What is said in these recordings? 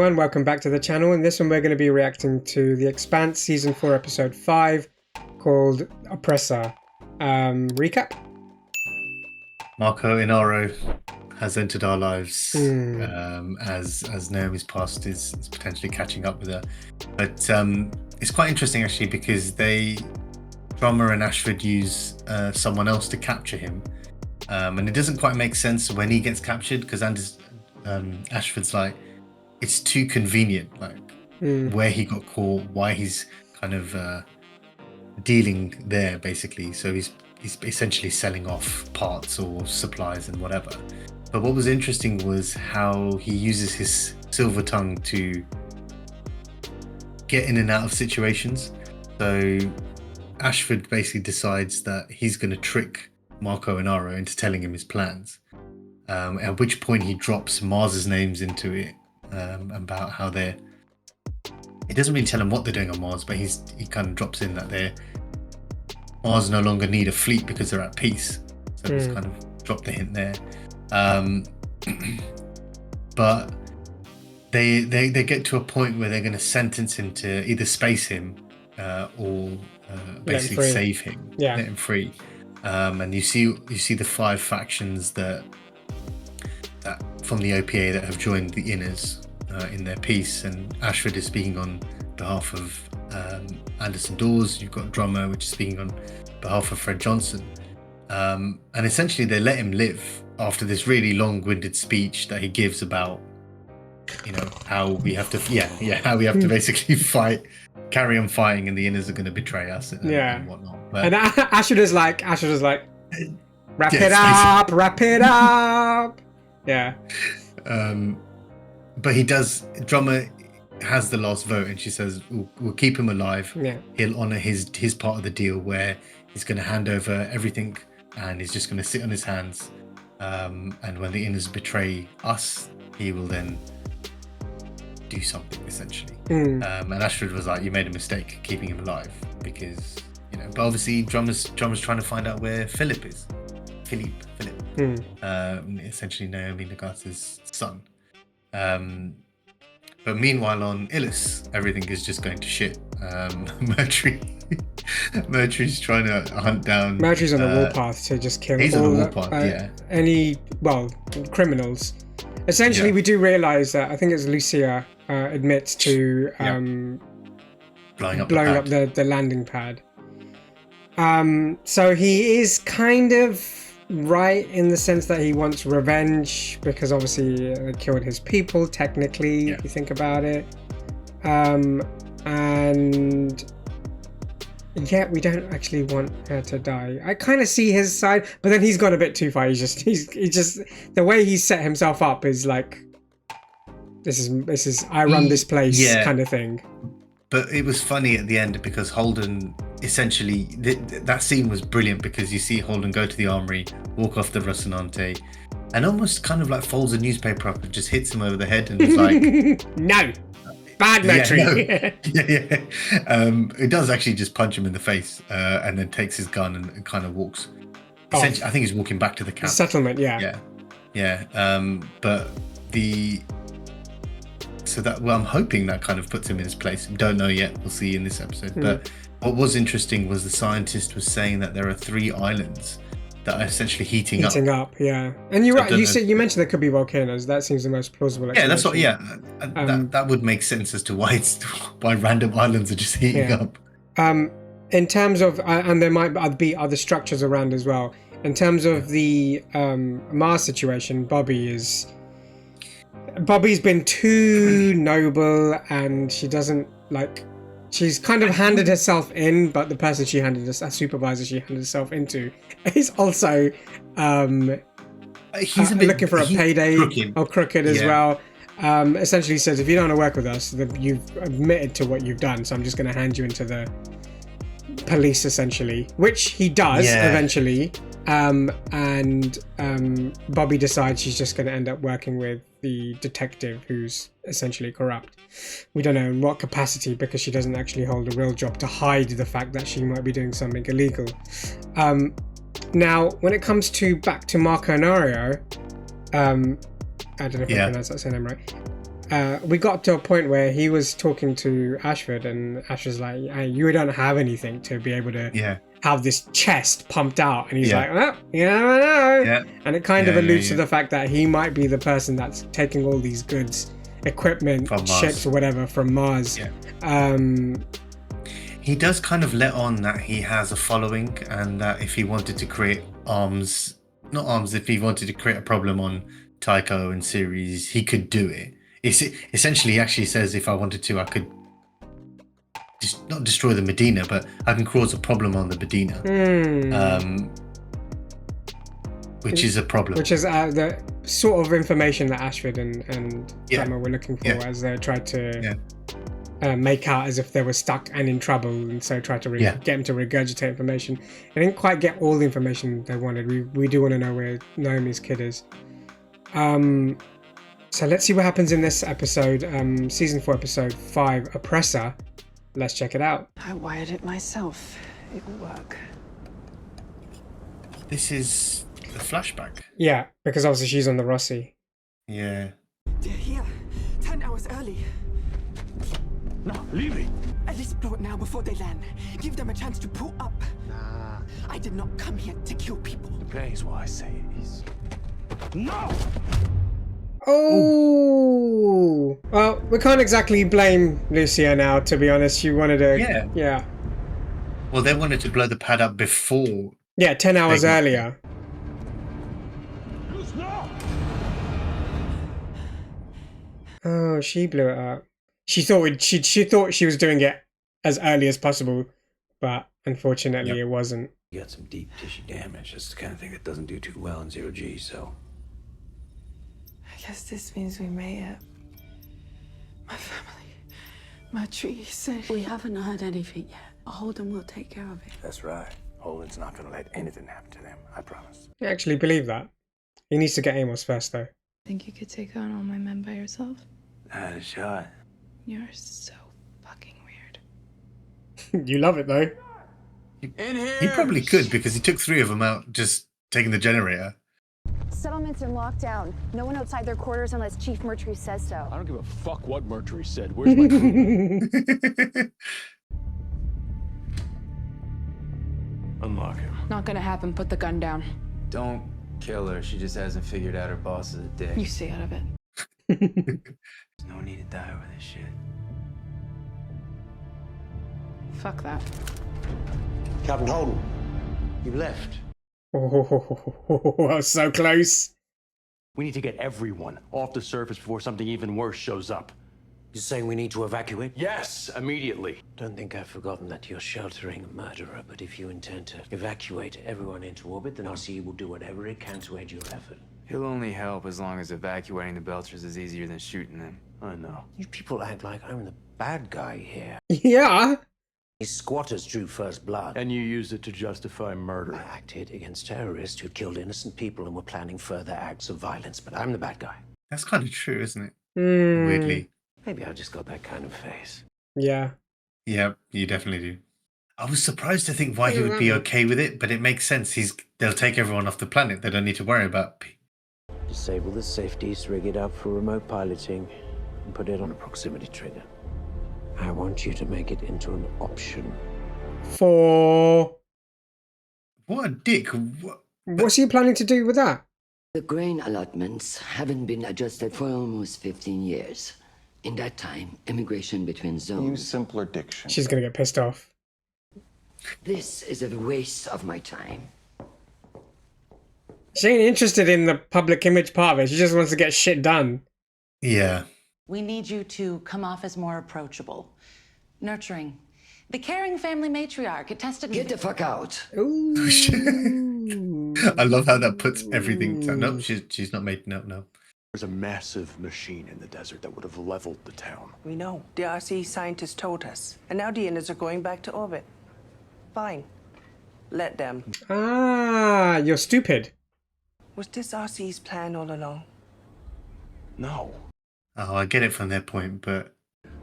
everyone, welcome back to the channel. In this one we're going to be reacting to the Expanse Season 4 Episode 5 called Oppressor. Recap? Marco Inaro has entered our lives as Naomi's past is potentially catching up with her. But it's quite interesting actually because Drummer and Ashford use someone else to capture him. And it doesn't quite make sense when he gets captured because Ashford's like, it's too convenient, like where he got caught, why he's kind of dealing there basically. So he's essentially selling off parts or supplies and whatever. But what was interesting was how he uses his silver tongue to get in and out of situations. So Ashford basically decides that he's going to trick Marco Inaro into telling him his plans. At which point he drops Mars's names into it about how he doesn't really tell him what they're doing on Mars, but he kind of drops in that Mars no longer need a fleet because they're at peace. So he's kind of dropped the hint there. But they get to a point where they're going to sentence him to either space him or basically save him, let him free. And you see the 5 factions that from the OPA that have joined the Inners in their peace, and Ashford is speaking on behalf of Anderson Dawes. You've got Drummer, which is speaking on behalf of Fred Johnson, and essentially they let him live after this really long-winded speech that he gives about, you know, how we have to basically carry on fighting, and the Inners are going to betray us and whatnot. But, and Ashford is like, wrap it up. Yeah. But he does. Drummer has the last vote, and she says, "We'll keep him alive. Yeah. He'll honor his part of the deal, where he's going to hand over everything, and he's just going to sit on his hands. And when the Inners betray us, he will then do something essentially." And Ashford was like, "You made a mistake keeping him alive because, you know." But obviously, Drummer's trying to find out where Philip is. Philip. Essentially Naomi Nagata's son. But meanwhile on Illis, everything is just going to shit. Murtry's trying to hunt down. Murtry's on the warpath to just kill any criminals. Essentially, we do realise that I think it's Lucia admits to blowing up the landing pad. So he is kind of right in the sense that he wants revenge because obviously they killed his people technically, if you think about it. And yet we don't actually want her to die. I kind of see his side, but then he's gone a bit too far. He's just the way he's set himself up is like, this is I run this place kind of thing. But it was funny at the end because Holden essentially, that scene was brilliant because you see Holden go to the armory, walk off the Rocinante, and almost kind of like folds a newspaper up and just hits him over the head and is like, "No, bad Murtry." It does actually just punch him in the face and then takes his gun and kind of walks. Essentially, I think he's walking back to the camp. The settlement, but I'm hoping that kind of puts him in his place. Don't know yet. We'll see in this episode. But what was interesting was the scientist was saying that there are 3 islands that are essentially heating up. And you're right. You mentioned there could be volcanoes. That seems the most plausible explanation. Yeah, that's what. That would make sense as to why random islands are just heating up. In terms of, and there might be other structures around as well. In terms of the Mars situation, Bobby's been too noble, and she doesn't like. She's kind of handed herself in, but the person she handed a supervisor she handed herself into is also he's looking for a payday or crooked as well. Essentially says, if you don't want to work with us, then you've admitted to what you've done, so I'm just going to hand you into the police, essentially, which he does eventually. And Bobby decides she's just going to end up working with the detective who's essentially corrupt. We don't know in what capacity because she doesn't actually hold a real job to hide the fact that she might be doing something illegal. Now, when it comes back to Marco Inaro, I don't know if I pronounced that name right. we got to a point where he was talking to Ashford, and Ashford's like, hey, you don't have anything to be able to have this chest pumped out. And he's like, oh, you never know. Yeah. And it kind of alludes to the fact that he might be the person that's taking all these goods, equipment, ships or whatever from Mars. Yeah. He does kind of let on that he has a following, and that if he wanted to create if he wanted to create a problem on Tycho and Ceres, he could do it. Essentially, he actually says, if I wanted to, I could not destroy the Medina, but I can cause a problem on the Medina. Which is a problem. Which is the sort of information that Ashford and Emma were looking for as they tried to make out as if they were stuck and in trouble, and so tried to get him to regurgitate information. They didn't quite get all the information they wanted. We do want to know where Naomi's kid is. So let's see what happens in this episode, season 4, episode 5, Oppressor. Let's check it out. I wired it myself. It will work. This is the flashback. Yeah, because obviously she's on the Rossi. Yeah. They're here. 10 hours early. No, leave it. At least blow it now before they land. Give them a chance to pull up. Nah. I did not come here to kill people. The place why I say it is. No! Oh! Well, we can't exactly blame Lucia now, to be honest. She wanted to... Yeah. Well, they wanted to blow the pad up before... Yeah, 10 hours earlier. No! Oh, she blew it up. She thought she was doing it as early as possible, but unfortunately it wasn't. You got some deep tissue damage. That's the kind of thing that doesn't do too well in 0G, so... I guess this means we made it. My family, my tree said... We haven't heard anything yet. Holden will take care of it. That's right. Holden's not gonna let anything happen to them, I promise. I actually believe that. He needs to get Amos first, though. Think you could take on all my men by yourself? Not a shot. You're so fucking weird. You love it, though. He probably could, because he took 3 of them out just taking the generator. Settlements are locked down. No one outside their quarters unless Chief Mercury says so. I don't give a fuck what Mercury said. Where's my crew? Unlock him. Not gonna happen. Put the gun down. Don't kill her. She just hasn't figured out her boss is a dick. You stay out of it. There's no need to die over this shit. Fuck that. Captain Holden, you left. Oh, I was so close. We need to get everyone off the surface before something even worse shows up. You're saying we need to evacuate? Yes, immediately. Don't think I've forgotten that you're sheltering a murderer, but if you intend to evacuate everyone into orbit, then RCE will do whatever it can to aid your effort. He'll only help as long as evacuating the Belchers is easier than shooting them. I know. You people act like I'm the bad guy here. Yeah. These squatters drew first blood. And you used it to justify murder. I acted against terrorists who killed innocent people and were planning further acts of violence, but I'm the bad guy. That's kind of true, isn't it? Weirdly. Maybe I just got that kind of face. Yeah. Yeah, you definitely do. I was surprised to think why he would be okay with it, but it makes sense. They'll take everyone off the planet. They don't need to worry about... Disable the safeties, rig it up for remote piloting, and put it on a proximity trigger. I want you to make it into an option. For... What a dick. What's he planning to do with that? The grain allotments haven't been adjusted for almost 15 years. In that time, immigration between zones... Use simpler diction. She's going to get pissed off. This is a waste of my time. She ain't interested in the public image part of it. She just wants to get shit done. Yeah. We need you to come off as more approachable. Nurturing. The caring family matriarch. It tested... Get the fuck out. Ooh. I love how that puts everything down. Nope, she's not made... No. There's a massive machine in the desert that would have leveled the town. We know. The RC scientists told us. And now the innards are going back to orbit. Fine. Let them. Ah, you're stupid. Was this RC's plan all along? No. Oh, I get it from their point, but...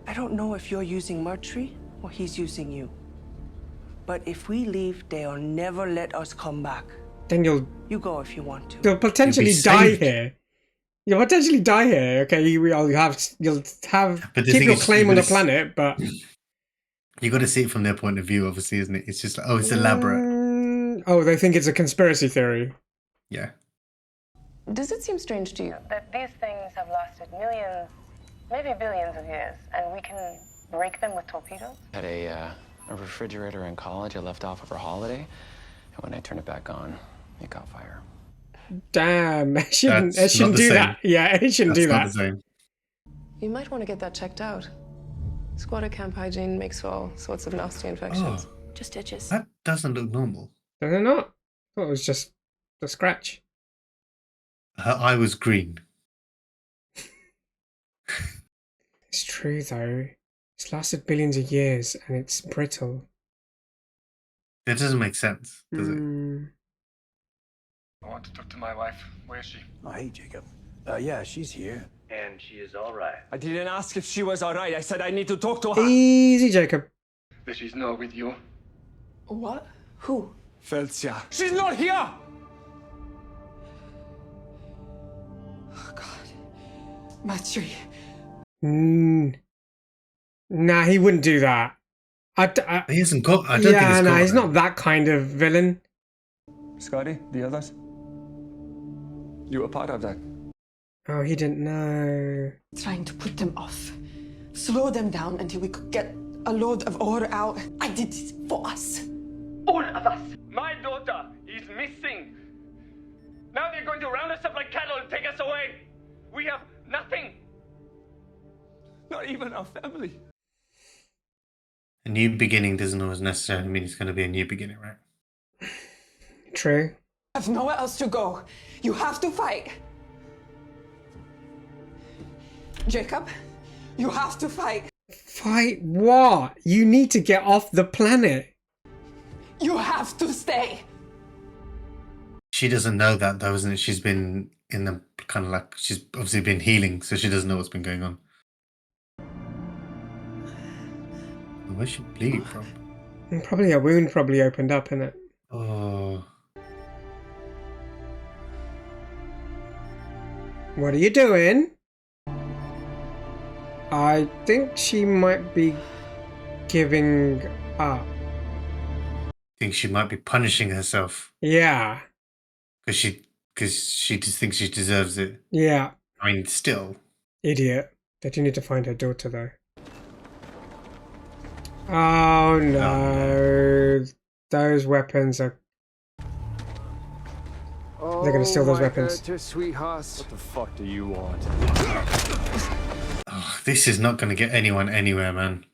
I don't know if you're using Mercury or he's using you. But if we leave, they'll never let us come back. Then You go if you want to. You'll potentially die here. You'll potentially die here. Okay, you'll have but keep your claim on the planet, but you got to see it from their point of view, obviously, isn't it? It's just like, oh, it's elaborate. Oh, they think it's a conspiracy theory. Yeah. Does it seem strange to you that these things have lasted millions, maybe billions of years, and we can break them with torpedoes? Had a refrigerator in college I left off over holiday, and when I turned it back on, it caught fire. Damn, it shouldn't do that. Yeah, it shouldn't do that. Not the same. You might want to get that checked out. Squatter camp hygiene makes for all sorts of nasty infections. Oh, just itches. That doesn't look normal. Does it not? I thought it was just a scratch. Her eye was green. It's true, though. It's lasted billions of years, and it's brittle. It doesn't make sense, does it? I want to talk to my wife. Where is she? Oh, hey, Jacob. Yeah, she's here. And she is all right. I didn't ask if she was all right. I said I need to talk to her. Easy, Jacob. That she's not with you. What? Who? Felcia. She's not here! Oh, God. My tree. Nah, he wouldn't do that. He hasn't got... I don't think he's got he's not that kind of villain. Scotty, the others? You were part of that. Oh, he didn't know. Trying to put them off. Slow them down until we could get a load of ore out. I did this for us. All of us. My daughter is missing. Now they're going to round us up like cattle and take us away. We have nothing. Not even our family. A new beginning doesn't always necessarily mean it's going to be a new beginning, right? True. I have nowhere else to go. You have to fight. Jacob, you have to fight. Fight what? You need to get off the planet. You have to stay. She doesn't know that, though, isn't it? She's been in the kind of like... She's obviously been healing, so she doesn't know what's been going on. Where's she bleeding from? Probably a wound probably opened up, innit? Oh. What are you doing? I think she might be giving up. I think she might be punishing herself. Yeah. Because she just thinks she deserves it. Yeah. I mean, still. Idiot. They do need to find her daughter, though. Oh, no. Those weapons are... They're going to steal those weapons. Sweetheart. What the fuck do you want? Oh, this is not going to get anyone anywhere, man.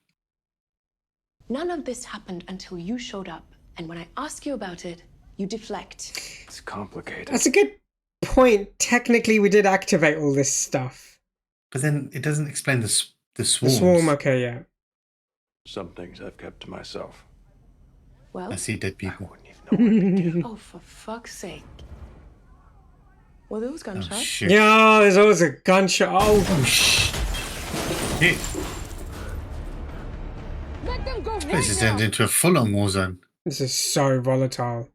None of this happened until you showed up. And when I ask you about it, you deflect. It's complicated. That's a good point. Technically, we did activate all this stuff. But then it doesn't explain the swarms. The swarm, okay, yeah. Some things I've kept to myself. Well, I see dead people. oh, for fuck's sake. Well, there was gunshots. Oh, shit. Yeah, there's always a gunshot. Oh, shit. Let them go. This place has turned into a full-on war zone. This is so volatile.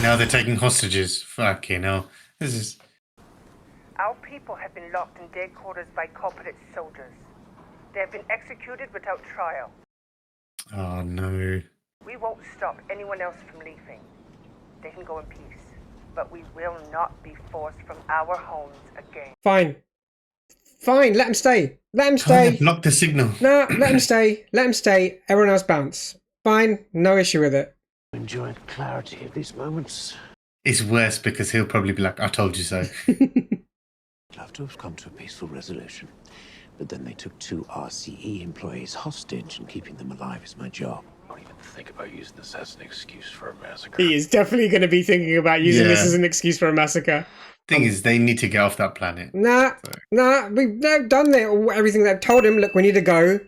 Now they're taking hostages. Fucking hell. This is... Our people have been locked in dead quarters by corporate soldiers. They have been executed without trial. Oh, no. We won't stop anyone else from leaving. They can go in peace. But we will not be forced from our homes again. Fine. Fine, let him stay. Let him stay. Block the signal. No, let him stay. Let him stay. Everyone else bounce. Fine, no issue with it. Enjoy the clarity of these moments. It's worse because he'll probably be like, I told you so. I'd love to have come to a peaceful resolution. But then they took 2 RCE employees hostage, and keeping them alive is my job. I don't even think about using this as an excuse for a massacre. He is definitely going to be thinking about using this as an excuse for a massacre. Thing is, they need to get off that planet. Nah, they've done everything they've told him. Look, we need to go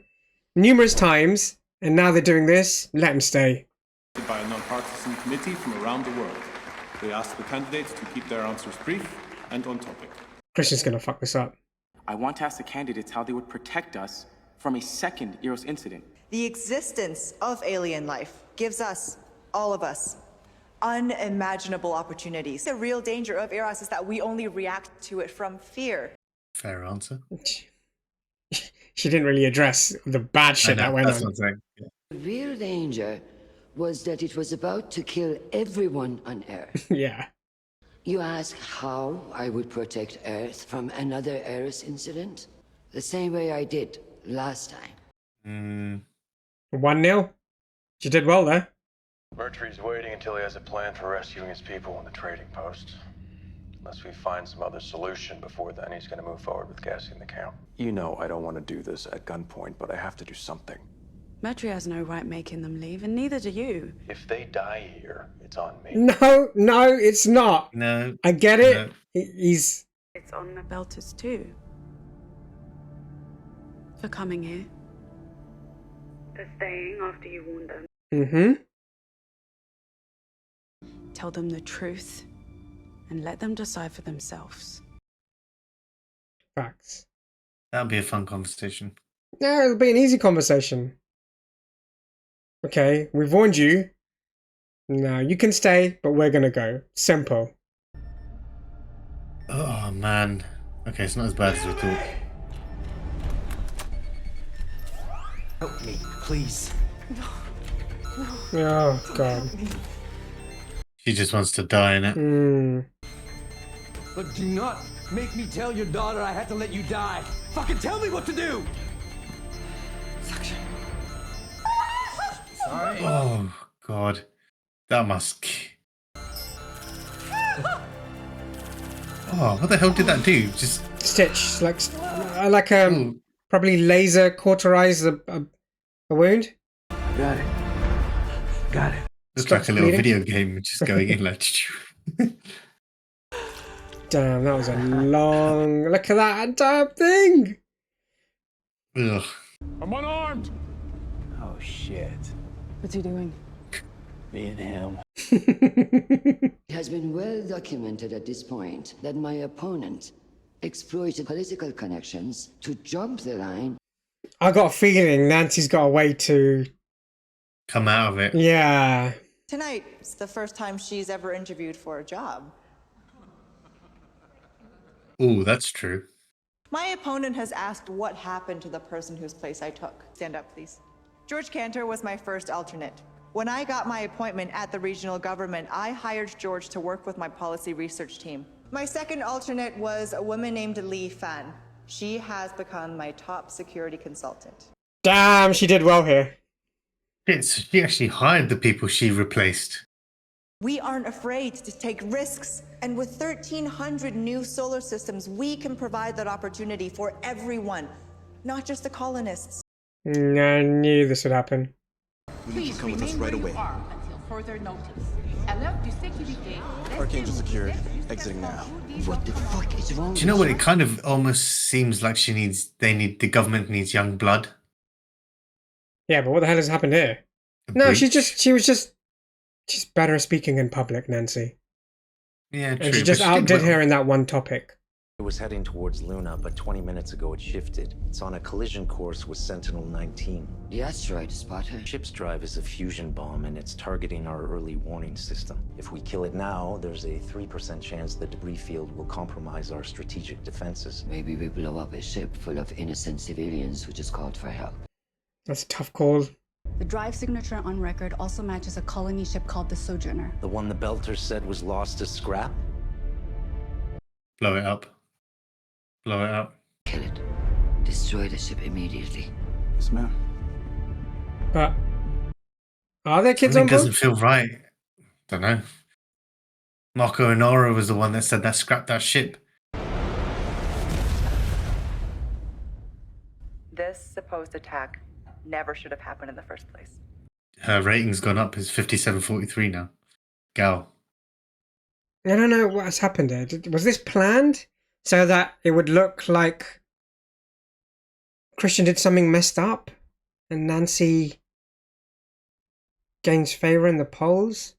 numerous times, and now they're doing this. Let him stay. By a non-partisan committee from around the world. They asked the candidates to keep their answers brief and on topic. Christian's going to fuck this up. I want to ask the candidates how they would protect us from a second Eros incident. The existence of alien life gives us all of us, unimaginable opportunities. The real danger of Eros is that we only react to it from fear. Fair answer. She didn't really address the bad shit that went on. What I'm saying. Yeah. The real danger was that it was about to kill everyone on Earth. Yeah. You ask how I would protect Earth from another Eros incident? The same way I did last time. 1-0. She did well there. Mercury's waiting until he has a plan for rescuing his people in the trading post. Unless we find some other solution before then, he's going to move forward with gassing the count. You know I don't want to do this at gunpoint, but I have to do something. Mercury has no right making them leave, and neither do you. If they die here, it's on me. No, it's not. No. I get it. He's... It's on the Belters too. For coming here. For staying after you warned them. Mm-hmm. Tell them the truth and let them decide for themselves. Facts. That'll be a fun conversation. Yeah, it'll be an easy conversation. Okay, we've warned you. No, you can stay, but we're gonna go. Simple. Oh, man. Okay, it's not as bad as we thought. Help me, please. Oh, God. She just wants to die, innit? But do not make me tell your daughter I had to let you die. Fucking tell me what to do! Suction. Sorry. Oh, God. That must... Oh, what the hell did that do? Just... Stitch. Like probably laser cauterize a wound. Got it. Got it. Looks like a little video game just going in like... Damn, that was a long... Look at that damn thing! Ugh. I'm unarmed! Oh, shit. What's he doing? Me and him. It has been well documented at this point that my opponent exploited political connections to jump the line. I got a feeling Nancy's got a way to... come out of it. Yeah. Tonight, it's the first time she's ever interviewed for a job. Oh, that's true. My opponent has asked what happened to the person whose place I took. Stand up, please. George Cantor was my first alternate. When I got my appointment at the regional government, I hired George to work with my policy research team. My second alternate was a woman named Lee Fan. She has become my top security consultant. Damn, she did well here. She actually hired the people she replaced. We aren't afraid to take risks. And with 1,300 new solar systems, we can provide that opportunity for everyone, not just the colonists. I knew this would happen. Please come with us right away. Until further notice. Alert to security. Archangel secured. Exiting now. What the fuck is wrong? Do you know what? It kind of almost seems like the government needs young blood. Yeah, but what the hell has happened here? She's better at speaking in public, Nancy. Yeah, true. And she just outdid her in that one topic. It was heading towards Luna, but 20 minutes ago it shifted. It's on a collision course with Sentinel-19. The asteroid spotter. Ship's drive is a fusion bomb, and it's targeting our early warning system. If we kill it now, there's a 3% chance the debris field will compromise our strategic defenses. Maybe we blow up a ship full of innocent civilians who just called for help. That's a tough call. The drive signature on record also matches a colony ship called the Sojourner. The one the Belters said was lost as scrap? Blow it up. Blow it up. Kill it. Destroy the ship immediately. Yes, ma'am. But are there kids on board? It doesn't feel right. Don't know. Marco Honora was the one that said that scrap that ship. This supposed attack never should have happened in the first place. Her rating's gone up. It's 57.43 now. Gal. I don't know what has happened there. Was this planned so that it would look like Christian did something messed up and Nancy gains favor in the polls?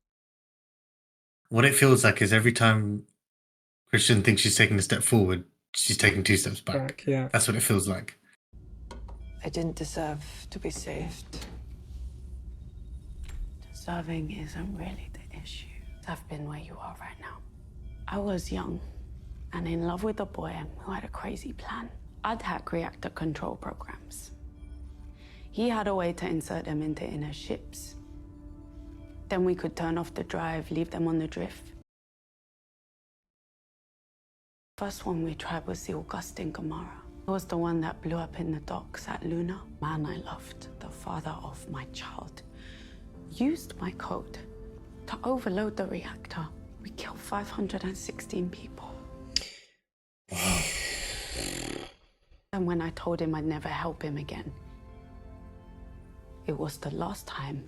What it feels like is every time Christian thinks she's taking a step forward, she's taking 2 steps back. Yeah. That's what it feels like. I didn't deserve to be saved. Serving isn't really the issue. I've been where you are right now. I was young and in love with a boy who had a crazy plan. I'd hack reactor control programs. He had a way to insert them into inner ships. Then we could turn off the drive, leave them on the drift. First one we tried was the Augustine Gamara. It was the one that blew up in the docks at Luna. Man I loved, the father of my child, used my code to overload the reactor. We killed 516 people. And when I told him I'd never help him again, it was the last time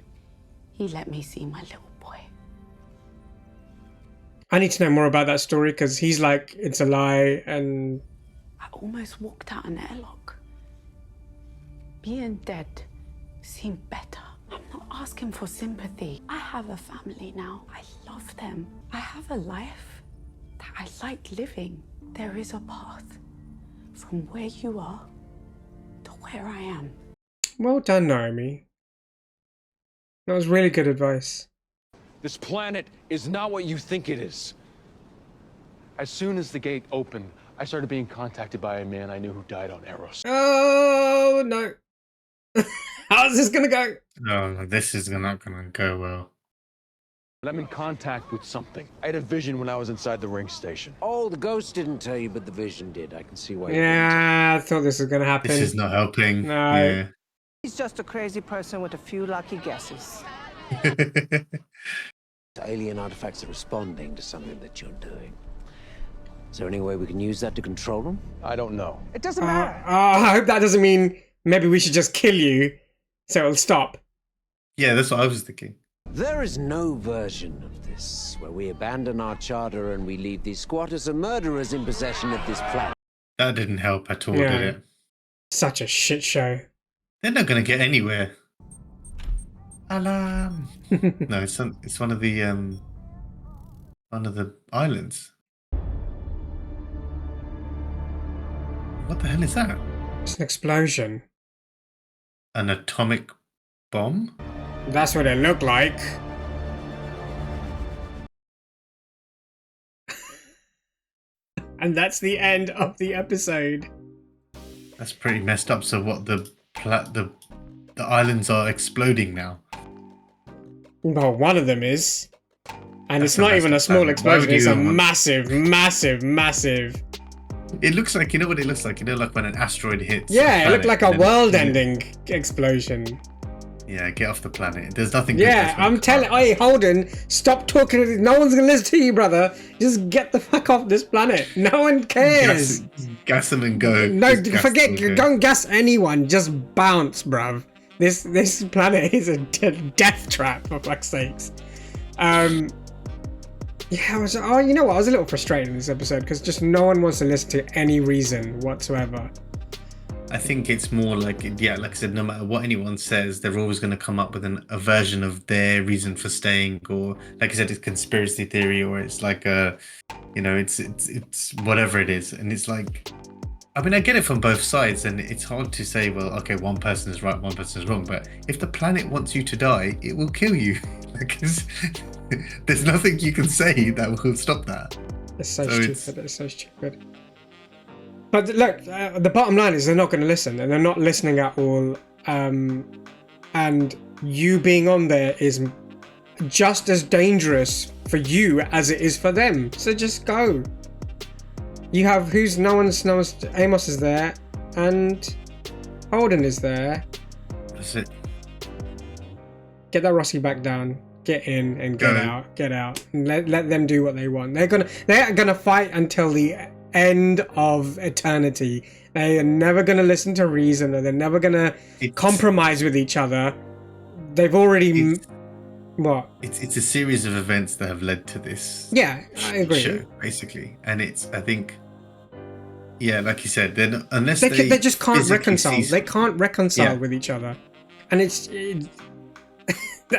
he let me see my little boy. I need to know more about that story because he's like, it's a lie, and I almost walked out an airlock. Being dead seemed better. I'm not asking for sympathy. I have a family now. I love them. I have a life that I like living. There is a path from where you are to where I am. Well done, Naomi. That was really good advice. This planet is not what you think it is. As soon as the gate opened, I started being contacted by a man I knew who died on Eros. Oh, no. How's this gonna go? No, this is not gonna go well. But I'm in contact with something. I had a vision when I was inside the ring station. Oh, the ghost didn't tell you, but the vision did. I can see why. Yeah, I thought this was gonna happen. This is not helping. No. Yeah. He's just a crazy person with a few lucky guesses. Alien artifacts are responding to something that you're doing. Is there any way we can use that to control them? I don't know. It doesn't matter. I hope that doesn't mean maybe we should just kill you so it'll stop. Yeah, that's what I was thinking. There is no version of this where we abandon our charter and we leave these squatters and murderers in possession of this planet. That didn't help at all, did it? Such a shit show. They're not going to get anywhere. Alarm! No, it's one of the islands. What the hell is that? It's an explosion. An atomic bomb? That's what it looked like. And that's the end of the episode. That's pretty messed up. So what, the islands are exploding now? Well, one of them is. And it's not even a small explosion, it's a massive, massive, massive. It looks like, you know what it looks like? You know, like when an asteroid hits. Yeah, it looked like a world-ending explosion. Yeah, get off the planet. There's nothing. Yeah, I'm telling. Hey, Holden, stop talking. No one's gonna listen to you, brother. Just get the fuck off this planet. No one cares. Gas them and go. No, forget. Don't gas anyone. Just bounce, bruv. This planet is a death trap, for fuck's sakes. Yeah, you know what? I was a little frustrated in this episode because just no one wants to listen to any reason whatsoever. I think it's more like, yeah, like I said, no matter what anyone says, they're always going to come up with a version of their reason for staying, or like I said, it's conspiracy theory, or it's like it's whatever it is, and it's like, I mean, I get it from both sides, and it's hard to say, well, okay, one person is right, one person is wrong, but if the planet wants you to die, it will kill you. There's nothing you can say that will stop that. It's so stupid. It's so stupid. But look, the bottom line is they're not going to listen, and they're not listening at all. And you being on there is just as dangerous for you as it is for them. So just go. You have Amos is there, and Holden is there. That's it. Get that Rossi back down. Get in and get out. Get out. And let them do what they want. They're gonna fight until the end of eternity. They are never gonna listen to reason, or they're never gonna compromise with each other. They've already what? It's a series of events that have led to this. Yeah, I agree. Show, basically, and it's, I think, yeah, like you said, they just can't reconcile. They can't reconcile with each other, and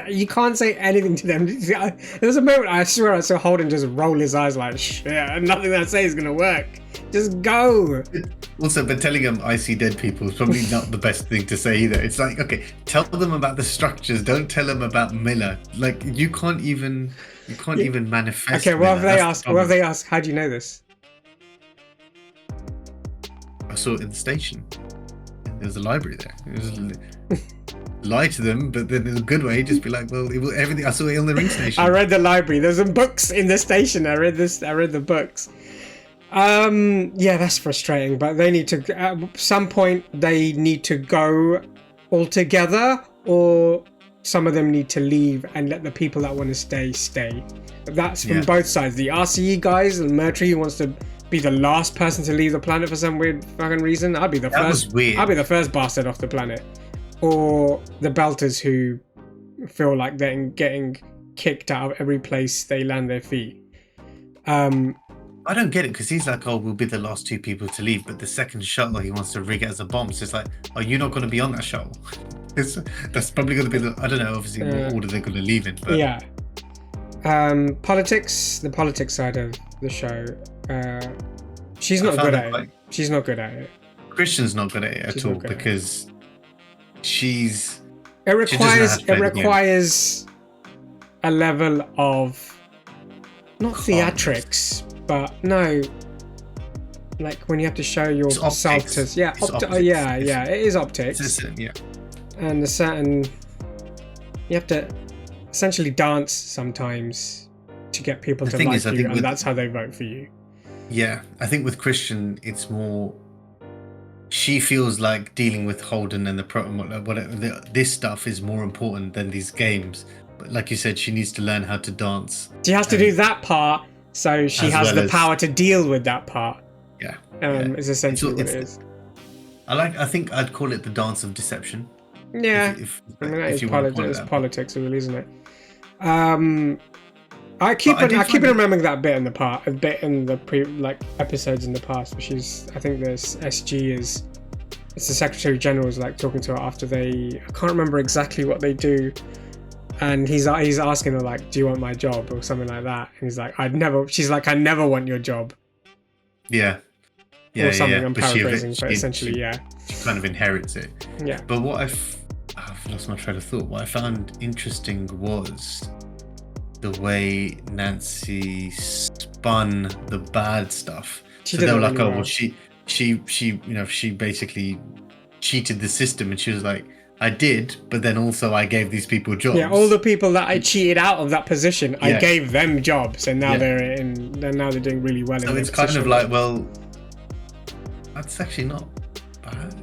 You can't say anything to them. There's a moment I swear I saw Holden just roll his eyes like, shit, nothing I say is gonna work. Just go. Also, but telling them I see dead people is probably not the best thing to say either. It's like, okay, tell them about the structures. Don't tell them about Miller. Like, you can't even manifest. Okay, what if they ask? How do you know this? I saw it in the station. There's a library there. It was lie to them, but then in a good way, just be like, well, everything I saw it on the ring station. I read the library. There's some books in the station. I read the books. Yeah, that's frustrating, but they need to at some point they need to go all together, or some of them need to leave and let the people that want to stay. That's from both sides. The RCE guys, and Mercury, who wants to be the last person to leave the planet for some weird fucking reason. I'd be the first bastard off the planet. Or the Belters, who feel like they're getting kicked out of every place they land their feet. I don't get it, because he's like, oh, we'll be the last two people to leave, but the second shuttle he wants to rig it as a bomb. So it's like, are you not going to be on that shuttle? That's probably going to be I don't know, obviously, what order they're going to leave in. But. Yeah. Politics, the politics side of the show. She's not good at it. She's not good at it. Christian's not good at it at all, because it requires a level of not theatrics, but no, like when you have to show your self to it is optics. And a certain, you have to essentially dance sometimes to get people to like you, and that's how they vote for you. Yeah, I think with Christian, it's more. She feels like dealing with Holden and this stuff is more important than these games. But like you said, she needs to learn how to dance. She has to do that part, so she has the power to deal with that part. Yeah, is essentially what it is. I think I'd call it the dance of deception. Yeah, it's politics, really, isn't it? I keep remembering that bit in the episodes in the past, which is, I think this SG it's the Secretary General is like talking to her after I can't remember exactly what they do, and he's asking her like, do you want my job or something like that, and he's like, she's like, I never want your job. Yeah. Or something. I'm paraphrasing, but essentially, she kind of inherits it. Yeah. But what I've lost my train of thought. What I found interesting was the way Nancy spun the bad stuff. So they were like, oh, well, she basically cheated the system, and she was like, I did, but then also I gave these people jobs. Yeah, all the people that I cheated out of that position, I gave them jobs, and now they're doing really well. So it's kind of like, well, that's actually not bad.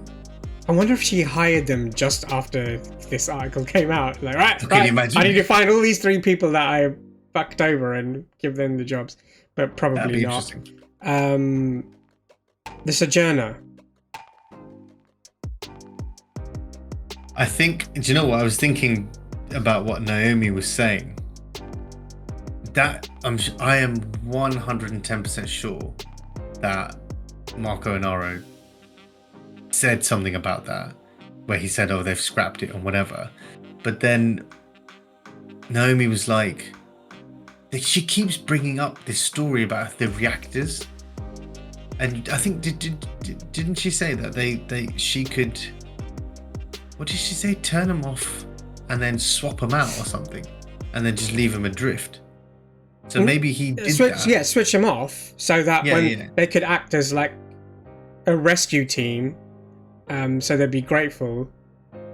I wonder if she hired them just after this article came out. Like, right, Can you imagine? I need to find all these 3 people that I fucked over and give them the jobs, but probably not. The Sojourner. I think. Do you know what I was thinking about? What Naomi was saying. That I am 110% sure that Marco Inaro said something about that, where he said, oh, they've scrapped it and whatever. But then Naomi was like, she keeps bringing up this story about the reactors, and I think didn't she say that she could, what did she say, turn them off and then swap them out or something, and then just leave them adrift? So maybe he did that. Yeah, switch them off so that they could act as like a rescue team. So they'd be grateful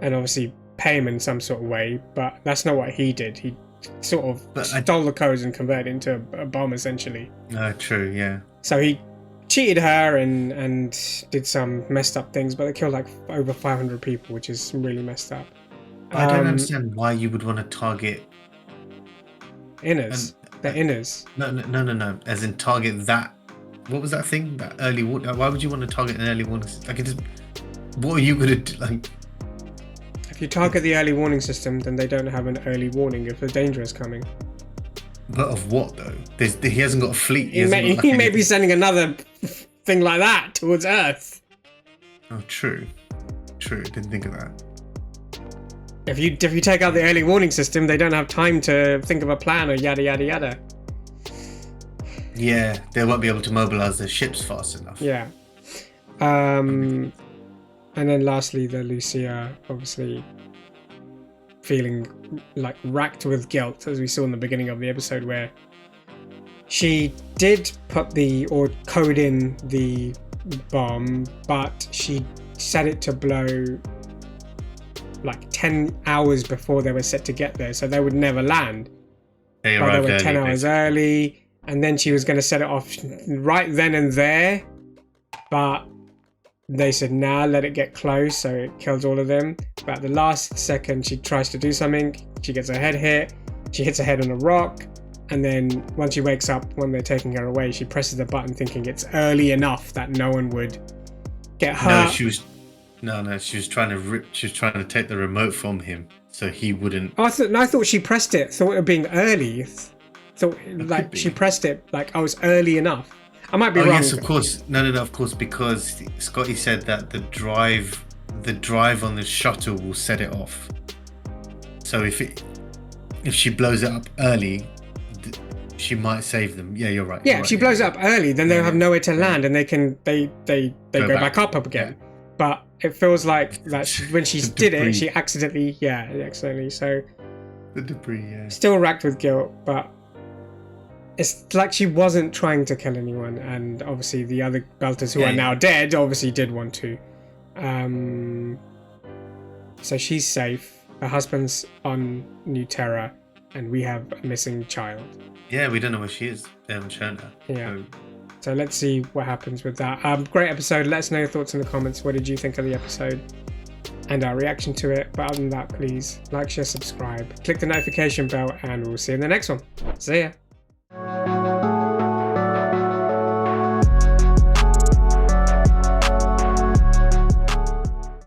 and obviously pay him in some sort of way, but that's not what he did. He sort of stole the codes and converted it into a bomb, essentially. True, yeah. So he cheated her and did some messed up things, but they killed like over 500 people, which is really messed up. I don't understand why you would want to target inners. The inners. No. As in target that. What was that thing? That early warning. Why would you want to target an early warning? Like, what are you gonna do? Like, if you target the early warning system, then they don't have an early warning if a danger is coming. But of what though? He hasn't got a fleet. He may be sending another thing like that towards Earth. Oh, true. Didn't think of that. If you take out the early warning system, they don't have time to think of a plan or yada yada yada. Yeah, they won't be able to mobilize their ships fast enough. Yeah. And then lastly, the Lucia obviously feeling like racked with guilt, as we saw in the beginning of the episode, where she did code in the bomb, but she set it to blow like 10 hours before they were set to get there, so they would never land. They arrived were early, 10 hours early, and then she was going to set it off right then and there, but they said, nah, let it get close, so it kills all of them. But at the last second, she tries to do something, she gets her head hit, she hits her head on a rock, and then once she wakes up, when they're taking her away, she presses the button thinking it's early enough that no one would get hurt. No, she was trying to take the remote from him so he wouldn't. Oh, I thought she pressed it, thought it was being early. Thought like she pressed it like I was early enough. I might be wrong. Yes, of course. No, of course, because Scotty said that the drive on the shuttle will set it off. So if she blows it up early, she might save them. Yeah, you're right. Yeah, if she blows it up early, then they'll have nowhere to land, and they go back up again. Yeah. But it feels like that when she did it, she accidentally. So the debris, yeah. Still racked with guilt, but it's like she wasn't trying to kill anyone, and obviously the other Belters who are now dead obviously did want to. So she's safe. Her husband's on New Terra, and we have a missing child. Yeah, we don't know where she is. They haven't shown her. Yeah. So let's see what happens with that. Great episode. Let us know your thoughts in the comments. What did you think of the episode and our reaction to it? But other than that, please like, share, subscribe, click the notification bell, and we'll see you in the next one. See ya.